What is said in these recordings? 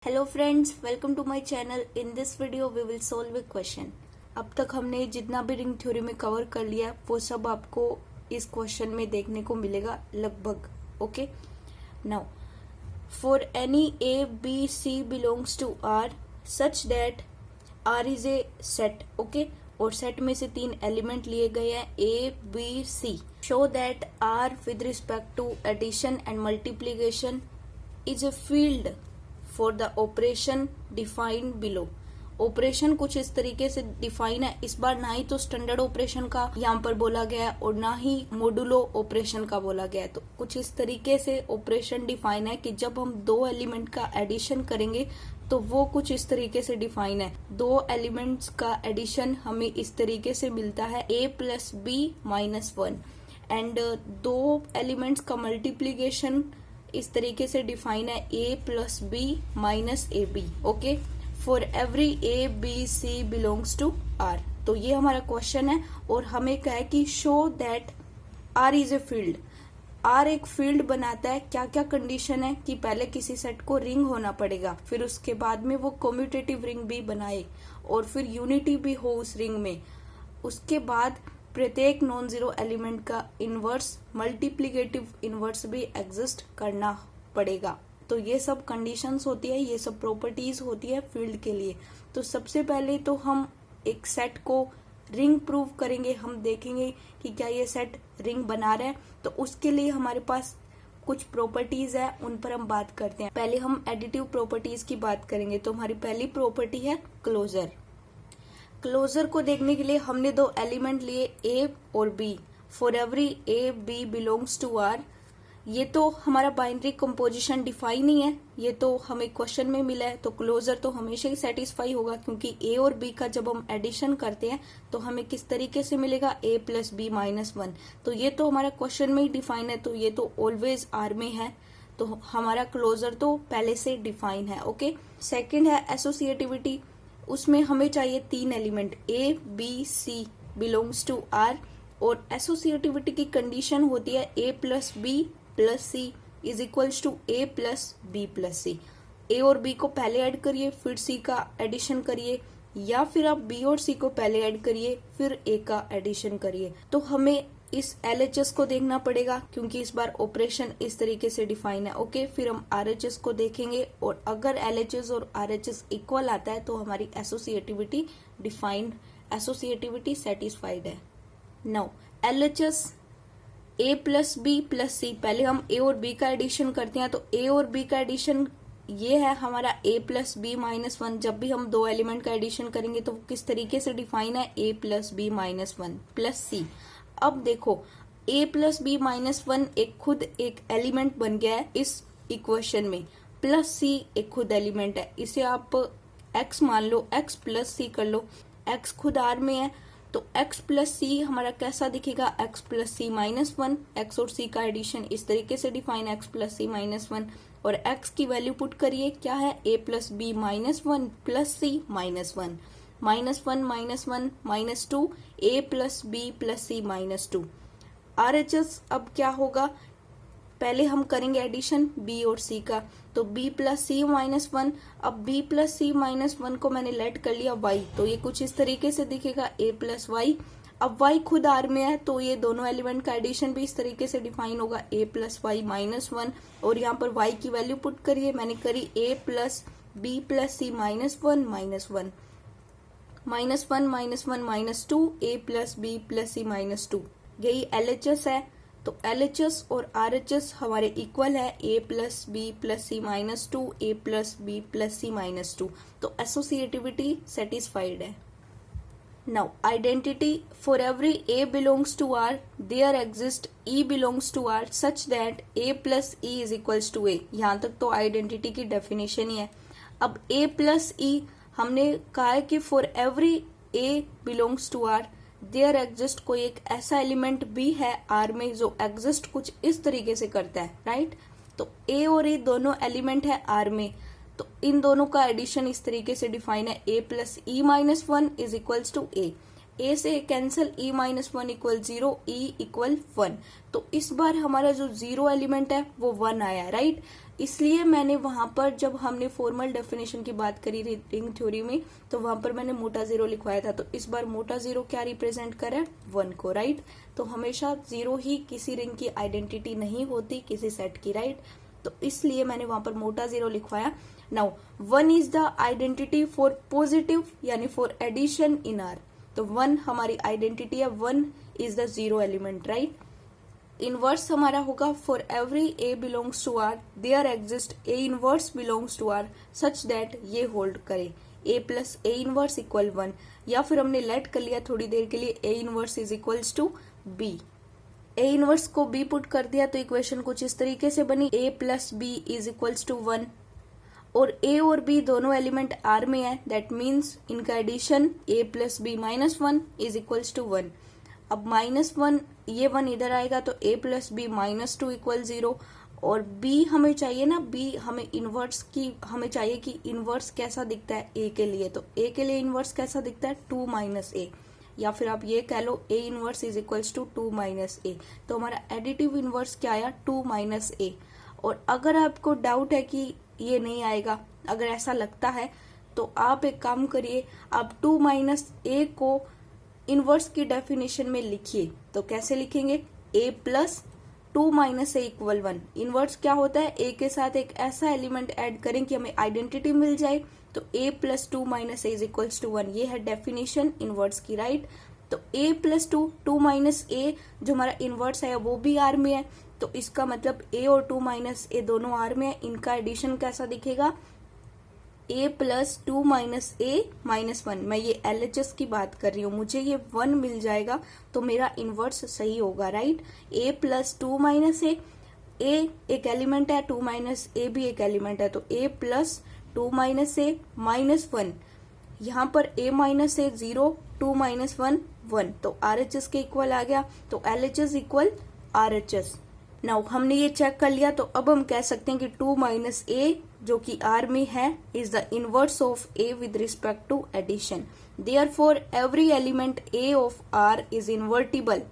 Hello friends, welcome to my channel. In this video we will solve a question. अब तक हमने जितना भी रिंग थ्योरी में कवर कर लिया वो सब आपको इस क्वेश्चन में देखने को मिलेगा लगभग। Okay, now for any A B C belongs to R such that R is a set. Okay, और सेट में से तीन एलिमेंट लिए गए हैं A B C. Show that R with respect to addition and multiplication is a field for the operation defined below. Operation कुछ इस तरीके से डिफाइन है। इस बार ना ही तो स्टैंडर्ड ऑपरेशन का यहाँ पर बोला गया है और ना ही मोडुलो ऑपरेशन का बोला गया है। तो कुछ इस तरीके से ऑपरेशन डिफाइन है कि जब हम दो एलिमेंट का एडिशन करेंगे तो वो कुछ इस तरीके से डिफाइन है। दो एलिमेंट्स का एडिशन हमें इस तरीके से मिलता है a plus B minus one, and दो एलिमेंट्स का मल्टीप्लीकेशन इस तरीके से डिफाइन है a plus B minus A B. Okay, for every A B C belongs to R. तो ये हमारा क्वेश्चन है और हमें क्या है कि show that R is a field. R एक फील्ड बनाता है। क्या क्या कंडीशन है कि पहले किसी सेट को रिंग होना पड़ेगा, फिर उसके बाद में वो कम्यूटेटिव रिंग भी बनाए और फिर यूनिटी भी हो उस रिंग में। उसके बाद प्रत्येक नॉन जीरो एलिमेंट का इनवर्स मल्टीप्लिकेटिव इनवर्स भी एग्जिस्ट करना पड़ेगा। तो ये सब कंडीशंस होती है, ये सब प्रॉपर्टीज होती है फील्ड के लिए। तो सबसे पहले तो हम एक सेट को रिंग प्रूव करेंगे। हम देखेंगे कि क्या ये सेट रिंग बना रहा है। तो उसके लिए हमारे पास कुछ प्रॉपर्टीज है, उन पर हम बात करते हैं। पहले हम एडिटिव प्रॉपर्टीज की बात करेंगे। तो हमारी पहली प्रॉपर्टी है क्लोजर। क्लोजर को देखने के लिए हमने दो एलिमेंट लिए ए और B. For every A B belongs to R. ये तो हमारा बाइनरी कंपोजिशन डिफाइन ही है, ये तो हमें क्वेश्चन में मिला है। तो क्लोजर तो हमेशा ही सेटिस्फाई होगा, क्योंकि ए और बी का जब हम एडिशन करते हैं तो हमें किस तरीके से मिलेगा a plus B minus one. तो ये तो हमारा क्वेश्चन में ही डिफाइन है, तो ये तो ऑलवेज आर में है। तो हमारा क्लोजर तो पहले से डिफाइन है। ओके, सेकेंड है एसोसिएटिविटी। उसमें हमें चाहिए तीन element A B C belongs to R, और एसोसिएटिविटी की कंडीशन होती है a plus B plus C is equals to a plus B plus C. A और बी को पहले ऐड करिए फिर सी का एडिशन करिए, या फिर आप बी और सी को पहले ऐड करिए फिर ए का एडिशन करिए। तो हमें इस LHS को देखना पड़ेगा, क्योंकि इस बार ऑपरेशन इस तरीके से डिफाइन है। ओके, फिर हम RHS को देखेंगे, और अगर LHS और RHS इक्वल आता है तो हमारी एसोसिएटिविटी डिफाइंड, एसोसिएटिविटी सेटिस्फाइड है। Now LHS a plus B plus C. पहले हम a और b का एडिशन करते हैं। तो a और b का एडिशन ये है हमारा a plus B minus one. जब भी हम दो एलिमेंट का एडिशन करेंगे तो किस तरीके से डिफाइन है a plus B minus one plus C. अब देखो a plus B minus one एक खुद एक एलिमेंट बन गया है इस इक्वेशन में, प्लस c एक खुद एलिमेंट है। इसे आप x मान लो, x प्लस सी कर लो। x खुद r में है तो x प्लस सी हमारा कैसा दिखेगा, x plus C minus one. x और c का एडिशन इस तरीके से डिफाइन है x plus C minus one, और x की वैल्यू पुट करिए, क्या है a plus B minus one plus C minus one. Minus one minus one minus two, a plus B plus C minus two. RHS अब क्या होगा, पहले हम करेंगे एडिशन b और c का। तो b plus C minus one. अब b plus C minus one को मैंने लेट कर लिया y, तो ये कुछ इस तरीके से दिखेगा a प्लस वाई। अब y खुद r में है तो ये दोनों एलिमेंट का एडिशन भी इस तरीके से डिफाइन होगा a plus Y minus one, और यहाँ पर y की वैल्यू पुट करिए। मैंने करी a plus B plus C minus one minus one, minus one minus one minus two, a plus B plus C minus two. यही LHS है। तो LHS और RHS हमारे इक्वल है a plus B plus C minus two, a plus B plus C minus two. तो associativity satisfied है। Now identity, for every a belongs to r there exist e belongs to r such that a plus e is equals to a। यहाँ तक तो identity की definition ही है। अब a plus e हमने कहा है कि for every a belongs to r there exist कोई एक ऐसा एलिमेंट भी है आर में जो एग्जिस्ट कुछ इस तरीके से करता है, राइट। तो ए और ए दोनों एलिमेंट है आर में, तो इन दोनों का एडिशन इस तरीके से डिफाइन है a plus E minus one is equals to A से cancel e minus one equal zero, e equal one. तो इस बार हमारा जो जीरो एलिमेंट है वो वन आया, राइट। इसलिए मैंने वहां पर जब हमने फॉर्मल डेफिनेशन की बात करी रिंग थ्योरी में तो वहां पर मैंने मोटा जीरो लिखवाया था। तो इस बार मोटा जीरो क्या रिप्रेजेंट करे, 1 को, राइट। तो हमेशा जीरो ही किसी रिंग की आइडेंटिटी नहीं होती किसी सेट की, राइट। तो इसलिए मैंने वहां पर मोटा जीरो लिखवाया। Now 1 is the identity for positive यानी फॉर एडिशन इन आर। तो 1 हमारी आइडेंटिटी है, 1 is the zero element, right. Inverse हमारा होगा for every A belongs to R there exist A inverse belongs to R such that ये hold करे A plus A inverse equal 1, या फिर हमने लेट कर लिया थोड़ी देर के लिए A inverse is equals to B. A inverse को बी पुट कर दिया तो इक्वेशन कुछ इस तरीके से बनी, A plus B is equals to 1, और ए और बी दोनों एलिमेंट आर में है, दैट मीन्स इनका addition A plus B minus 1 is equals to 1। अब -1 ये 1 इधर आएगा तो a प्लस बी -2 इक्वल 0, और b हमें चाहिए ना, b हमें इनवर्स की हमें चाहिए कि इनवर्स कैसा दिखता है a के लिए। तो a के लिए इनवर्स कैसा दिखता है, 2 माइनस a, या फिर आप ये कह लो a inverse is equals to 2 minus a। तो हमारा एडिटिव इनवर्स क्या आया, 2 माइनस a। और अगर आपको डाउट है कि ये नहीं आएगा, अगर ऐसा लगता है तो आप एक काम करिए, आप 2 माइनस a को इनवर्स की डेफिनेशन में लिखिए। तो कैसे लिखेंगे, a plus 2 minus A equal 1। Inverse क्या होता है, a के साथ एक ऐसा एलिमेंट ऐड करें कि हमें आइडेंटिटी मिल जाए। तो a plus 2 minus A is equals to 1, ये है डेफिनेशन इनवर्स की, राइट। तो a प्लस 2 माइनस ए जो हमारा इनवर्स है वो भी आर में है, तो इसका मतलब a और 2 माइनस ए दोनों आर में है। इनका एडिशन कैसा दिखेगा, a plus 2 minus A minus 1। मैं ये LHS की बात कर रही हूँ, मुझे ये 1 मिल जाएगा तो मेरा इनवर्स सही होगा, right. a plus 2 minus A, a एक एलिमेंट है, 2 माइनस ए भी एक एलिमेंट है, तो a plus 2 minus A minus 1। यहाँ पर a माइनस ए 0, 2 माइनस 1 1, तो RHS के इक्वल आ गया। तो LHS इक्वल RHS। नाउ हमने ये चेक कर लिया, तो अब हम कह सकते हैं कि 2 माइनस ए जो कि R में है is the inverse of A with respect to addition. Therefore every element A of R is invertible,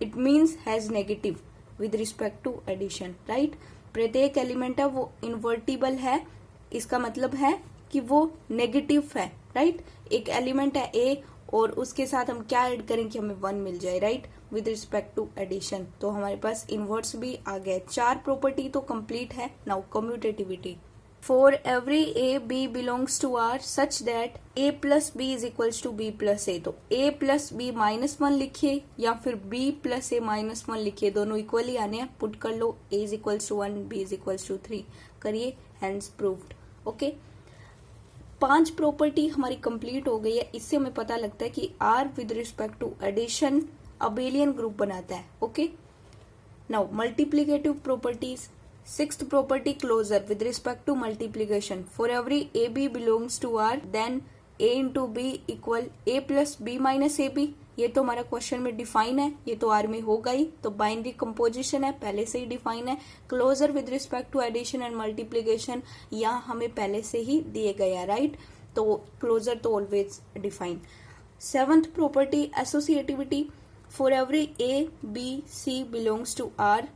it means has negative with respect to addition, right. प्रत्येक एलिमेंट है वो इन्वर्टिबल है, इसका मतलब है कि वो नेगेटिव है, राइट। एक एलिमेंट है A और उसके साथ हम क्या ऐड करें कि हमें 1 मिल जाए, right, with respect to addition. तो हमारे पास इनवर्स भी आ गए। 4 प्रॉपर्टी तो कंप्लीट है। Now commutativity, for every A B belongs to R such that a plus B is equals to B plus A. तो a प्लस बी माइनस 1 लिखिए या फिर b प्लस ए माइनस 1 लिखिए, दोनों इक्वली आने हैं, पुट कर लो। a is equals to 1, b is equals to 3 करिए, हैंड्स प्रूव्ड। ओके, 5 प्रॉपर्टी हमारी कंप्लीट हो गई है। इससे हमें पता लगता है कि R with respect to addition abelian group बनाता है। Okay, now multiplicative properties. 6th property, closure with respect to multiplication. For every A B belongs to R then a into B equal a plus B minus A B. ये तो हमारा question में define है, ये तो are में होगा ही, तो बाइनरी कंपोजिशन है, पहले से ही डिफाइन है। Closure with respect to addition and multiplication यहाँ हमें पहले से ही दिए गए हैं, राइट। तो क्लोजर तो always define. 7th property, associativity. For every A B C belongs to R,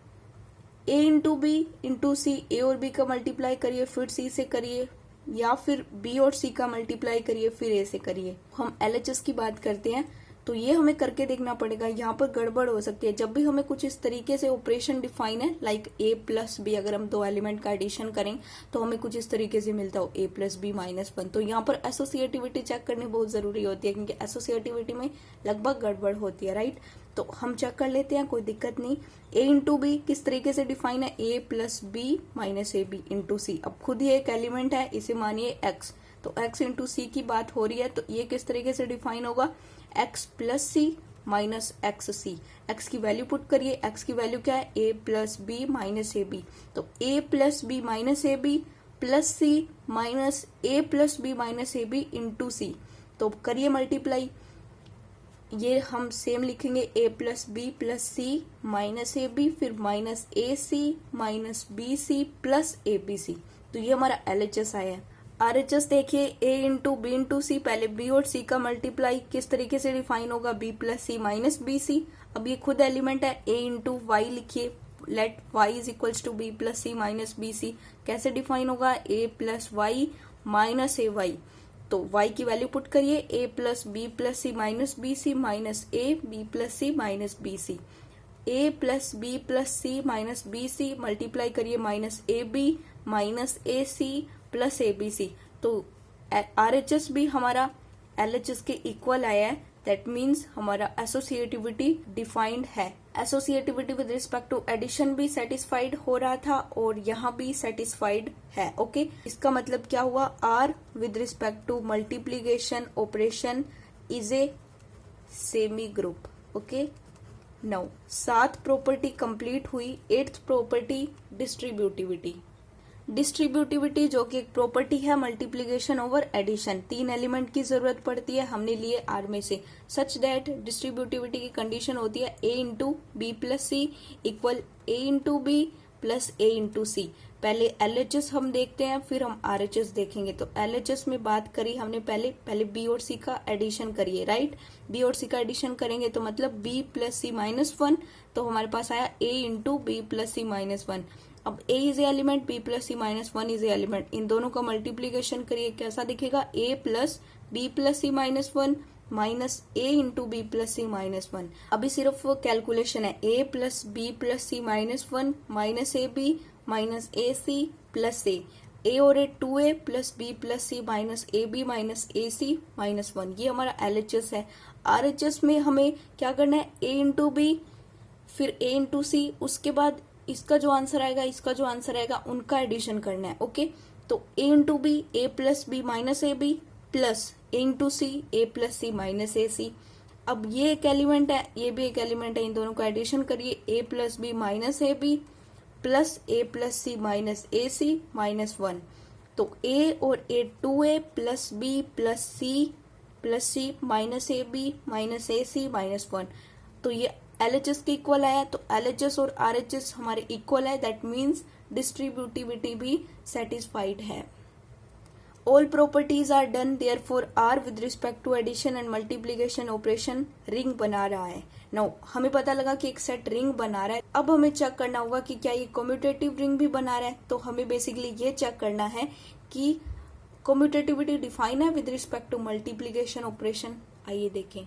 A into B into C, A और बी का मल्टीप्लाई करिए फिर सी से करिए, या फिर बी और सी का मल्टीप्लाई करिए फिर ए से करिए। हम LHS की बात करते हैं तो ये हमें करके देखना पड़ेगा, यहाँ पर गड़बड़ हो सकती है। जब भी हमें कुछ इस तरीके से ऑपरेशन डिफाइन है, लाइक a प्लस बी, अगर हम 2 एलिमेंट का एडिशन करें तो हमें कुछ इस तरीके से मिलता हो a प्लस बी माइनस 1, तो यहाँ पर एसोसिएटिविटी चेक करनी बहुत जरूरी होती है, क्योंकि एसोसिएटिविटी में लगभग गड़बड़ होती है, राइट। तो हम चेक कर लेते हैं, कोई दिक्कत नहीं। a इंटू बी किस तरीके से डिफाइन है, a plus B minus A B into C. अब खुद ही एक एलिमेंट है, इसे मानिए x, तो x इंटू सी की बात हो रही है, तो ये किस तरीके से डिफाइन होगा, x plus C minus X C. x की वैल्यू पुट करिए, x की वैल्यू क्या है, a plus B minus A B. तो a plus B minus A B plus C minus a plus B minus A B into C. तो करिए multiply, ये हम सेम लिखेंगे, a plus B plus C minus A B, फिर minus A C minus B C plus A B C. तो ये हमारा LHS आया है। RHS देखिए, a into B into C, पहले b और c का मल्टीप्लाई किस तरीके से डिफाइन होगा, b plus C minus B C. अब ये खुद एलिमेंट है, a इंटू वाई लिखिए, let y is equals to b plus C minus B C. कैसे डिफाइन होगा? a plus Y minus A Y. तो y की वैल्यू पुट करिए, a plus B plus C minus B C minus A B plus C minus B C. a plus B plus C minus B C multiply करिए minus A B minus A C plus A B C. तो RHS भी हमारा LHS के equal आया है। That means हमारा associativity defined है। Associativity with respect to addition भी सेटिस्फाइड हो रहा था और यहाँ भी सेटिस्फाइड है। ओके इसका मतलब क्या हुआ? R with respect to multiplication operation is a semi group. Okay now 7th property complete हुई। 8th property distributivity. डिस्ट्रीब्यूटिविटी जो कि एक प्रॉपर्टी है मल्टीप्लीकेशन ओवर एडिशन। 3 एलिमेंट की जरूरत पड़ती है, हमने लिए आर में से। सच दैट डिस्ट्रीब्यूटिविटी की कंडीशन होती है a into B plus C equal a into B plus a into C. पहले LHS हम देखते हैं, फिर हम RHS देखेंगे। तो LHS में बात करी हमने पहले B और C का एडिशन करिए, राइट। B और C का एडिशन करेंगे तो मतलब B प्लस सी माइनस 1, तो हमारे पास आया a into B plus C minus 1। अब a is element, b plus C minus 1 is element. इन दोनों का मल्टीप्लीकेशन करिए, कैसा दिखेगा? a plus B plus C minus 1 minus a into B plus C minus 1। अभी सिर्फ कैलकुलेशन है। a plus B plus C minus 1 minus A B minus A C plus a और a 2a plus b plus C minus A B minus A C minus 1। ये हमारा LHS है। RHS में हमें क्या करना है? a इंटू बी फिर a इंटू सी, उसके बाद इसका जो आंसर आएगा इसका जो आंसर आएगा उनका एडिशन करना है। ओके तो a into B A plus B minus A B plus a into C A plus C minus A C. अब ये एक एलिमेंट है, ये भी एक एलिमेंट है, इन दोनों का एडिशन करिए। a plus B minus A B plus a plus C minus A C minus 1। तो a और a 2a plus b plus C minus A B minus A C minus 1। तो ये LHS के equal आया। तो LHS और RHS हमारे equal है। दैट मीन्स डिस्ट्रीब्यूटिविटी भी सेटिस्फाइड है। All properties are done, therefore R with respect to addition and multiplication operation ring बना रहा है। नाउ हमें पता लगा कि एक सेट रिंग बना रहा है। अब हमें चेक करना होगा कि क्या ये कम्यूटेटिव रिंग भी बना रहा है। तो हमें बेसिकली ये चेक करना है कि कम्यूटेटिविटी डिफाइन है with respect to multiplication operation. आइए देखें।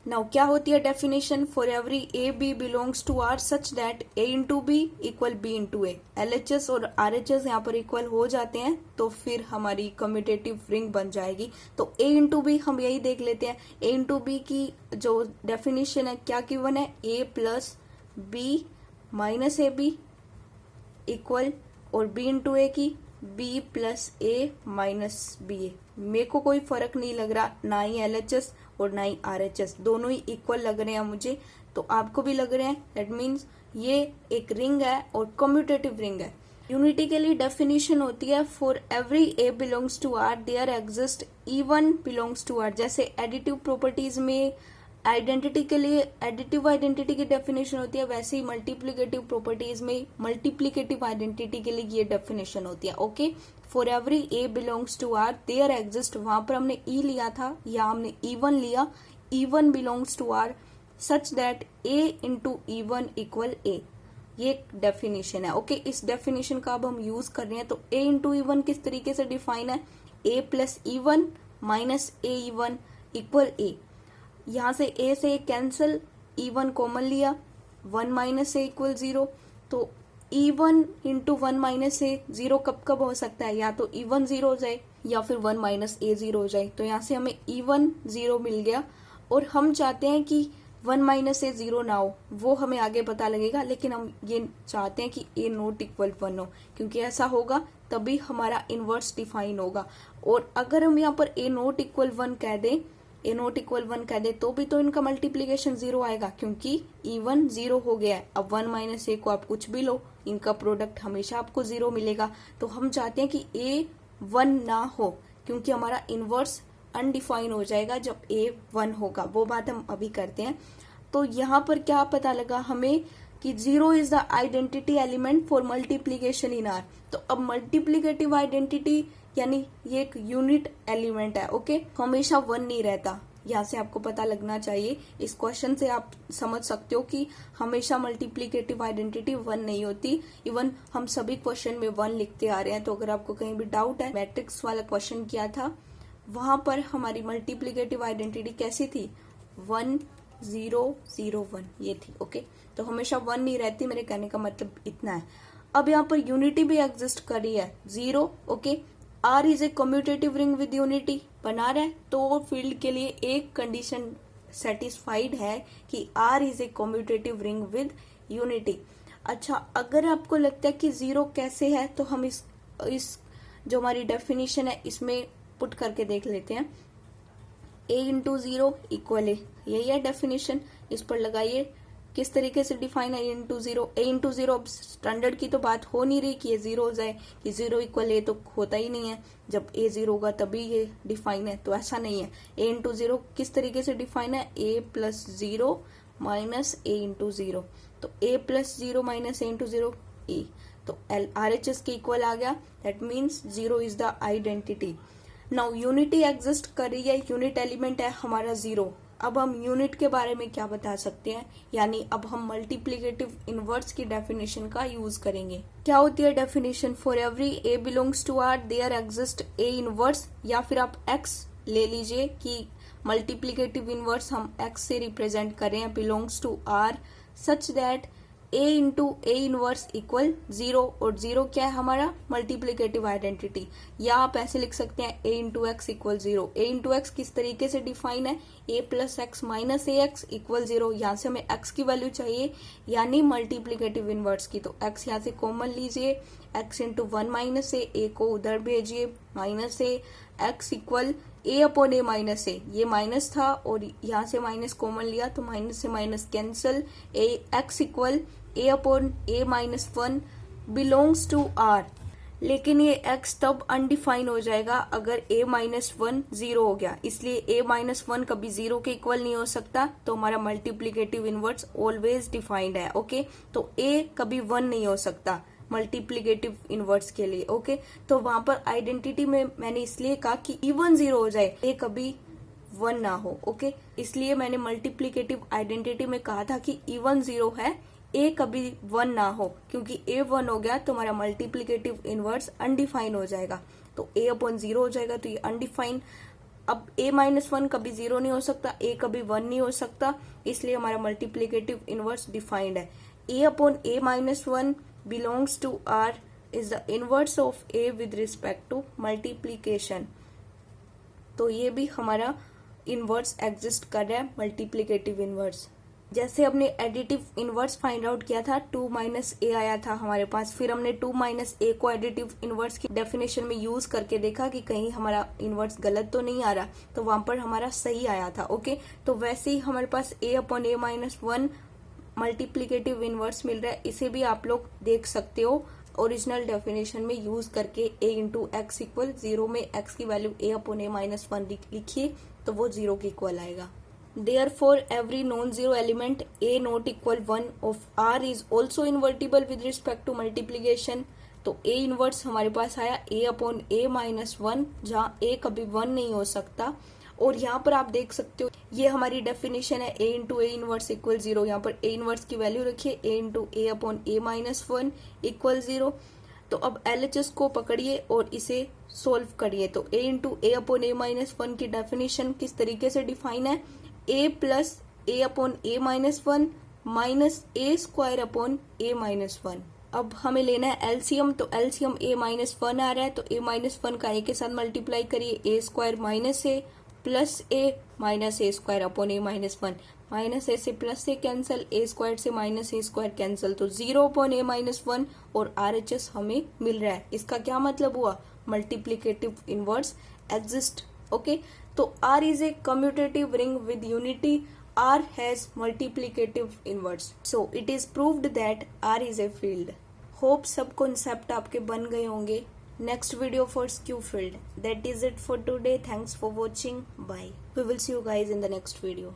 नाउ क्या होती है definition? For every A B belongs to R such that a into B equal b into a. LHS और RHS यहाँ पर इक्वल हो जाते हैं तो फिर हमारी कम्यूटेटिव रिंग बन जाएगी। तो a इंटू बी हम यही देख लेते हैं। a इंटू बी की जो डेफिनेशन है क्या गिवन है? a plus B minus A b equal, और b इंटू ए की b plus a minus b a. मेरे को कोई फर्क नहीं लग रहा, ना ही LHS और ना ही RHS, दोनों ही इक्वल लग रहे हैं मुझे, तो आपको भी लग रहे हैं। दैट मीन्स ये एक रिंग है और कम्यूटेटिव रिंग है। यूनिटी के लिए डेफिनेशन होती है for every A belongs to R there exist E1 belongs to R. जैसे एडिटिव प्रॉपर्टीज में आइडेंटिटी के लिए एडिटिव आइडेंटिटी की डेफिनेशन होती है, वैसे ही मल्टीप्लिकेटिव प्रॉपर्टीज में मल्टीप्लिकेटिव आइडेंटिटी के लिए ये डेफिनेशन होती है। Okay for every A belongs to R there exist, वहां पर हमने ई लिया था, यहाँ हमने E1 लिया। E1 belongs to R such that a into E1 equal A. ये एक डेफिनेशन है। ओके इस डेफिनेशन का अब हम यूज कर रहे हैं। तो a इंटू E1 किस तरीके से डिफाइन है? a plus E1 minus A E1 equal a। यहाँ से a से कैंसिल, E1 कॉमन लिया, 1 माइनस ए इक्वल 0। तो E1 इंटू 1 माइनस ए 0 कब कब हो सकता है? या तो E1 0 हो जाए या फिर 1 माइनस ए 0 हो जाए। तो यहाँ से हमें E1 0 मिल गया और हम चाहते हैं कि 1 माइनस ए 0 ना हो, वो हमें आगे पता लगेगा, लेकिन हम ये चाहते हैं कि a नॉट इक्वल 1 हो, क्योंकि ऐसा होगा तभी हमारा इनवर्स डिफाइन होगा। और अगर हम यहाँ पर a नॉट इक्वल 1 कह दें, a नॉट इक्वल 1 कह दे तो भी तो इनका मल्टीप्लीकेशन 0 आएगा, क्योंकि E1 0 हो गया है। अब 1 माइनस ए को आप कुछ भी लो, इनका प्रोडक्ट हमेशा आपको 0 मिलेगा। तो हम चाहते हैं कि a 1 ना हो, क्योंकि हमारा इनवर्स अनडिफाइन हो जाएगा जब a 1 होगा। वो बात हम अभी करते हैं। तो यहाँ पर क्या पता लगा हमें कि 0 is the identity element for multiplication in R. तो अब मल्टीप्लीकेटिव आइडेंटिटी यानी ये एक यूनिट एलिमेंट है। ओके हमेशा 1 नहीं रहता, यहाँ से आपको पता लगना चाहिए। इस क्वेश्चन से आप समझ सकते हो कि हमेशा मल्टीप्लिकेटिव आइडेंटिटी 1 नहीं होती। इवन हम सभी क्वेश्चन में 1 लिखते आ रहे हैं। तो अगर आपको कहीं भी डाउट है, मैट्रिक्स वाला क्वेश्चन किया था, वहां पर हमारी मल्टीप्लिकेटिव आइडेंटिटी कैसी थी? 1 0 0 1 ये थी। ओके, तो हमेशा 1 नहीं रहती, मेरे कहने का मतलब इतना है। अब यहाँ पर यूनिटी भी एग्जिस्ट कर रही है 0। Okay, R is a commutative ring with unity बना रहा है, तो फील्ड के लिए एक कंडीशन सेटिस्फाइड है कि R is a commutative ring with unity. अच्छा, अगर आपको लगता है कि 0 कैसे है, तो हम इस जो हमारी डेफिनेशन है इसमें पुट करके देख लेते हैं। a इंटू 0 इक्वल है, यही है डेफिनेशन। इस पर लगाइए किस तरीके से डिफाइन है a इंटू 0। a इंटू 0 अब स्टैंडर्ड की तो बात हो नहीं रही कि ये 0 हो जाए, कि 0 इक्वल a तो होता ही नहीं है। जब a 0 होगा तभी ये डिफाइन है, तो ऐसा नहीं है। a इंटू 0 किस तरीके से डिफाइन है? a plus 0 minus a into 0। तो a plus 0 minus a into 0 a, तो RHS के इक्वल आ गया। That means 0 is the identity. Now unity exist कर रही है, यूनिट एलिमेंट है हमारा 0। अब हम यूनिट के बारे में क्या बता सकते हैं? यानी अब हम मल्टीप्लिकेटिव इनवर्स की डेफिनेशन का यूज करेंगे। क्या होती है definition? For every a belongs to R there exist a inverse, या फिर आप x ले लीजिए कि मल्टीप्लिकेटिव इनवर्स हम x से रिप्रेजेंट करें, belongs to R such that a into a inverse equal 0। और 0 क्या है? हमारा मल्टीप्लिकेटिव आइडेंटिटी। या आप ऐसे लिख सकते हैं a into X equal 0। a into x किस तरीके से डिफाइन है? a plus x minus A x equal 0। यहाँ से हमें x की वैल्यू चाहिए, यानी मल्टीप्लिकेटिव इनवर्स की। तो x यहाँ से कॉमन लीजिए, x इंटू 1 माइनस ए को उधर भेजिए, minus A, x equal a upon A minus A. ये माइनस था और यहाँ से माइनस कॉमन लिया, तो माइनस से minus cancel. x equal a upon a minus 1 belongs to R। लेकिन ये x तब अनडिफाइन हो जाएगा अगर a माइनस 1 0 हो गया, इसलिए a माइनस 1 कभी 0 के इक्वल नहीं हो सकता। तो हमारा मल्टीप्लिकेटिव इनवर्स ऑलवेज डिफाइंड है। ओके, तो a कभी 1 नहीं हो सकता मल्टीप्लिकेटिव इनवर्स के लिए। ओके, तो वहां पर आइडेंटिटी में मैंने इसलिए कहा कि इवन 0 हो जाए, a कभी 1 ना हो। ओके, इसलिए मैंने मल्टीप्लिकेटिव आइडेंटिटी में कहा था कि इवन 0 है, a कभी 1 ना हो, क्योंकि a 1 हो गया तो हमारा मल्टीप्लिकेटिव इनवर्स अनडिफाइन हो जाएगा। तो a अपॉन 0 हो जाएगा, तो ये अनडिफाइन। अब a माइनस 1 कभी 0 नहीं हो सकता, a कभी 1 नहीं हो सकता, इसलिए हमारा मल्टीप्लिकेटिव इनवर्स डिफाइंड है। a upon a minus 1 belongs to R is the inverse of A with respect to multiplication। तो ये भी हमारा इनवर्स एग्जिस्ट कर रहा है, मल्टीप्लिकेटिव इनवर्स। जैसे हमने एडिटिव इनवर्स फाइंड आउट किया था, 2 माइनस ए आया था हमारे पास, फिर हमने 2 माइनस ए को एडिटिव इनवर्स की डेफिनेशन में यूज करके देखा कि कहीं हमारा इनवर्स गलत तो नहीं आ रहा, तो वहां पर हमारा सही आया था। ओके, तो वैसे ही हमारे पास a upon a minus 1 multiplicative inverse मिल रहा है। इसे भी आप लोग देख सकते हो ओरिजिनल डेफिनेशन में यूज करके। a इंटू एक्स इक्वल 0 में x की वैल्यू a अपॉन a माइनस 1 लिखिए, तो वो 0 के इक्वल आएगा। Therefore, every non-zero element a not equal 1 of R is also invertible with respect to multiplication। तो a इनवर्स हमारे पास आया a अपॉन a माइनस 1, जहाँ a कभी 1 नहीं हो सकता। और यहाँ पर आप देख सकते हो ये हमारी डेफिनेशन है, a into a inverse equal 0। यहाँ पर a इनवर्स की वैल्यू रखिए, a into A upon a minus 1 equal 0। तो अब LHS को पकड़िए और इसे सोल्व करिए। तो a into A upon a minus 1 की डेफिनेशन किस तरीके से डिफाइन है? a plus a upon a minus 1 minus a square upon a minus 1। अब हमें लेना है एलसीएम, तो एलसीएम a माइनस 1 आ रहा है, तो a माइनस 1 का a के साथ मल्टीप्लाई करिए, a square minus a plus a minus a square upon a minus 1। Minus a से plus a cancel, a square से माइनस a स्क्वायर कैंसल, तो 0 अपॉन a माइनस 1 और RHS हमें मिल रहा है। इसका क्या मतलब हुआ? Multiplicative inverse exist. ओके, तो R is a commutative ring with unity. R has multiplicative inverse. So it is proved that R is a field. Hope सब concept आपके बन गए होंगे। Next video for skew field. That is it for today. Thanks for watching. Bye. We will see you guys in the next video.